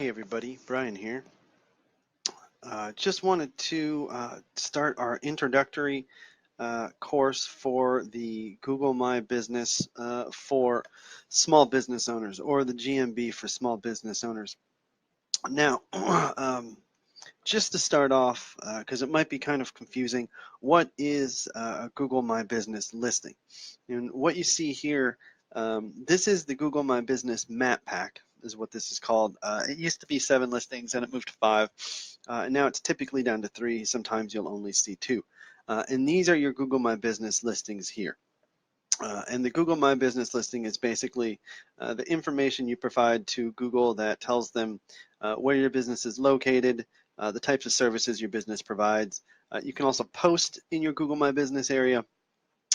Hey everybody, Brian here. Just wanted to start our introductory course for the Google My Business for small business owners, or the GMB for small business owners. Now, just to start off, because it might be kind of confusing, what is a Google My Business listing? And what you see here, this is the Google My Business Map Pack, is what this is called. It used to be 7 listings and it moved to 5. And now it's typically down to 3. Sometimes you'll only see 2. And these are your Google My Business listings here. And the Google My Business listing is basically the information you provide to Google that tells them where your business is located, the types of services your business provides. You can also post in your Google My Business area,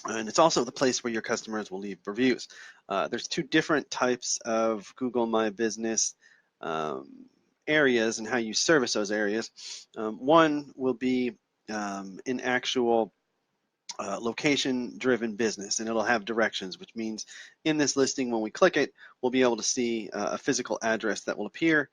and it's also the place where your customers will leave reviews. There's 2 different types of Google My Business areas and how you service those areas. One will be an actual location-driven business, and it'll have directions, which means in this listing, when we click it, we'll be able to see a physical address that will appear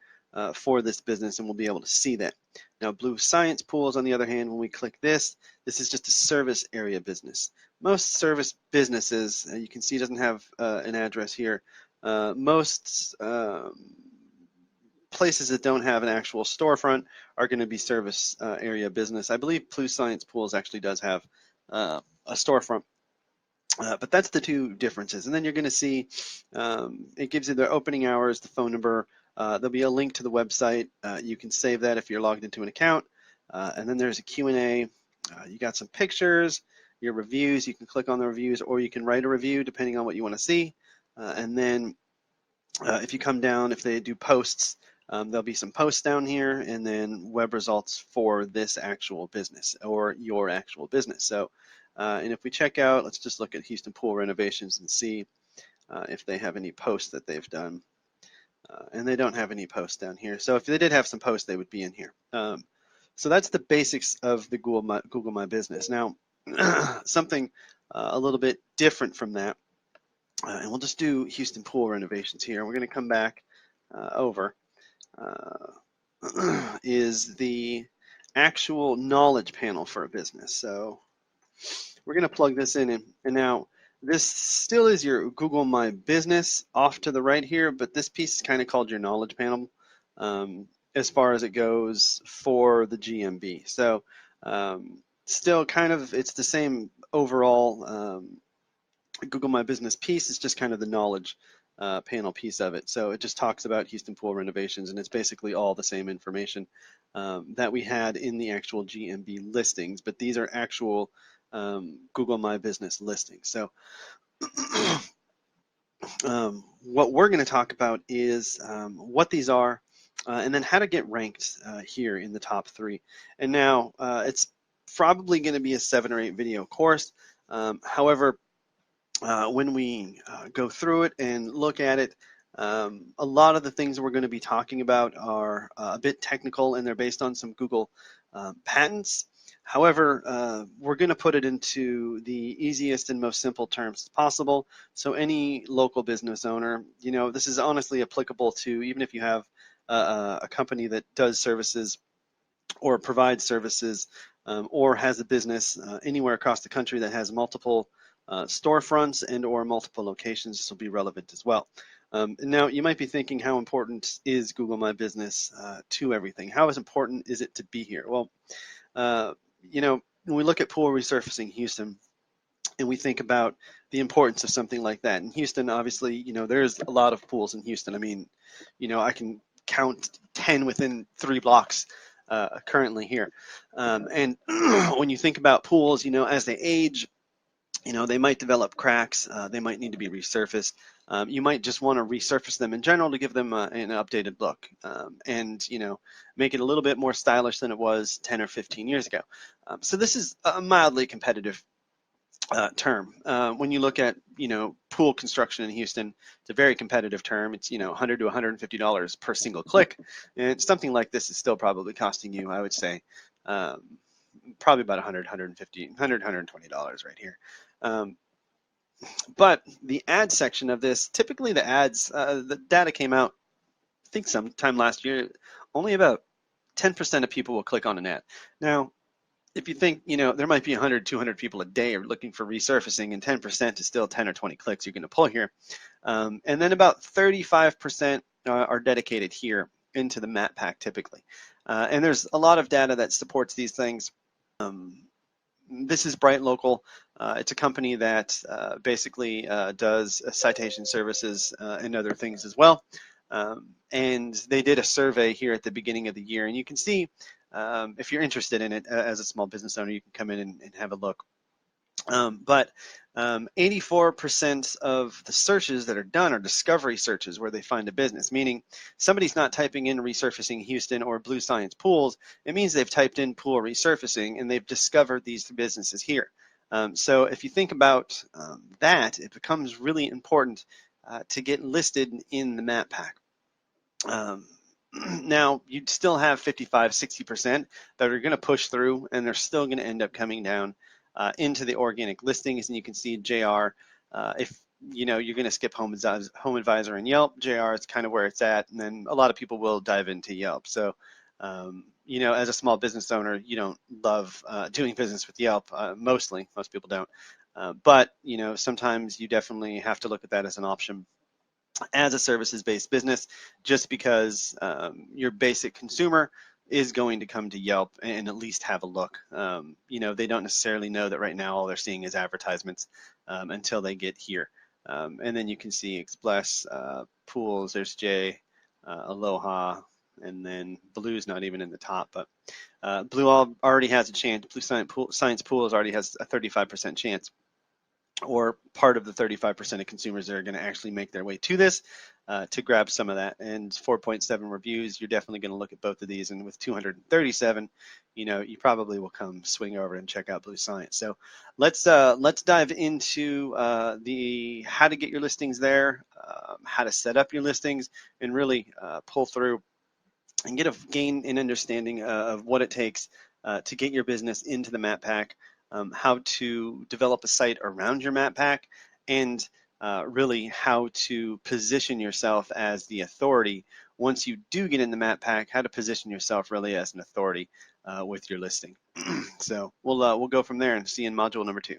for this business, and we'll be able to see that. Now, Blue Science Pools, on the other hand, when we click this is just a service area business. Most service businesses, you can see, doesn't have an address here. Most places that don't have an actual storefront are going to be service area business. I believe Blue Science Pools actually does have a storefront. But that's the 2 differences. And then you're going to see it gives you the opening hours, the phone number. There'll be a link to the website. You can save that if you're logged into an account. And then there's a Q&A. You got some pictures, your reviews. You can click on the reviews, or you can write a review depending on what you want to see. And then if you come down, if they do posts, there'll be some posts down here, and then web results for this actual business or your actual business. So, and if we check out, let's just look at Houston Pool Renovations and see if they have any posts that they've done. And they don't have any posts down here. So if they did have some posts, they would be in here. So that's the basics of the Google My Business. Now, something a little bit different from that, and we'll just do Houston Pool Renovations here. We're going to come back over. Is the actual knowledge panel for a business. So we're going to plug this in, and now this still is your Google My Business off to the right here, but this piece is kind of called your knowledge panel as far as it goes for the GMB. So still kind of, it's the same overall Google My Business piece. It's just kind of the knowledge panel piece of it. So it just talks about Houston Pool Renovations, and it's basically all the same information that we had in the actual GMB listings, but these are actual Google My Business listings. So what we're going to talk about is what these are, and then how to get ranked here in the top 3. And now it's probably going to be a 7 or 8 video course. However, when we go through it and look at it, a lot of the things we're going to be talking about are a bit technical, and they're based on some Google patents. However, we're going to put it into the easiest and most simple terms possible. So any local business owner, you know, this is honestly applicable to even if you have a company that does services or provides services or has a business anywhere across the country that has multiple storefronts and or multiple locations. This will be relevant as well. Now, you might be thinking, how important is Google My Business to everything? How important is it to be here? Well, you know, when we look at pool resurfacing Houston, and we think about the importance of something like that. In Houston, obviously, you know, there's a lot of pools in Houston. I mean, you know, I can count 10 within 3 blocks currently here. And when you think about pools, you know, as they age, you know, they might develop cracks. They might need to be resurfaced. You might just want to resurface them in general to give them an updated look and, you know, make it a little bit more stylish than it was 10 or 15 years ago. So this is a mildly competitive term. When you look at, you know, pool construction in Houston, it's a very competitive term. It's, you know, $100 to $150 per single click. And something like this is still probably costing you, I would say, probably about $100, $150, $100, $120 right here. But the ad section of this, typically the ads, the data came out think sometime last year, only about 10% of people will click on an ad. Now, if you think, there might be 100, 200 people a day are looking for resurfacing, and 10% is still 10 or 20 clicks you're going to pull here. And then about 35% are dedicated here into the matte pack typically. And there's a lot of data that supports these things. This is Bright Local. It's a company that basically does citation services and other things as well. And they did a survey here at the beginning of the year, and you can see if you're interested in it as a small business owner, you can come in and have a look. But 84% of the searches that are done are discovery searches where they find a business, meaning somebody's not typing in resurfacing Houston or Blue Science pools. It means they've typed in pool resurfacing and they've discovered these businesses here. So if you think about that, it becomes really important to get listed in the matte pack. Now, you'd still have 55, 60% that are going to push through, and they're still going to end up coming down into the organic listings. And you can see JR, if you're going to skip Home Advisor and Yelp, JR is kind of where it's at, and then a lot of people will dive into Yelp. So, as a small business owner, you don't love doing business with Yelp. Most people don't. But sometimes you definitely have to look at that as an option as a services-based business, just because your basic consumer is going to come to Yelp and at least have a look. They don't necessarily know that right now all they're seeing is advertisements until they get here. And then you can see Express, Pools, there's J, Aloha, and then Blue's not even in the top, but Blue already has a chance. Blue Science Pools already has a 35% chance, or part of the 35% of consumers that are going to actually make their way to this to grab some of that. And 4.7 reviews, you're definitely going to look at both of these. And with 237, you probably will come swing over and check out Blue Science. So let's dive into the how to get your listings there, how to set up your listings, and really pull through and gain an understanding of what it takes to get your business into the matte pack. How to develop a site around your matte pack, and really how to position yourself as the authority once you do get in the matte pack, how to position yourself really as an authority with your listing. So we'll go from there and see you in module number 2.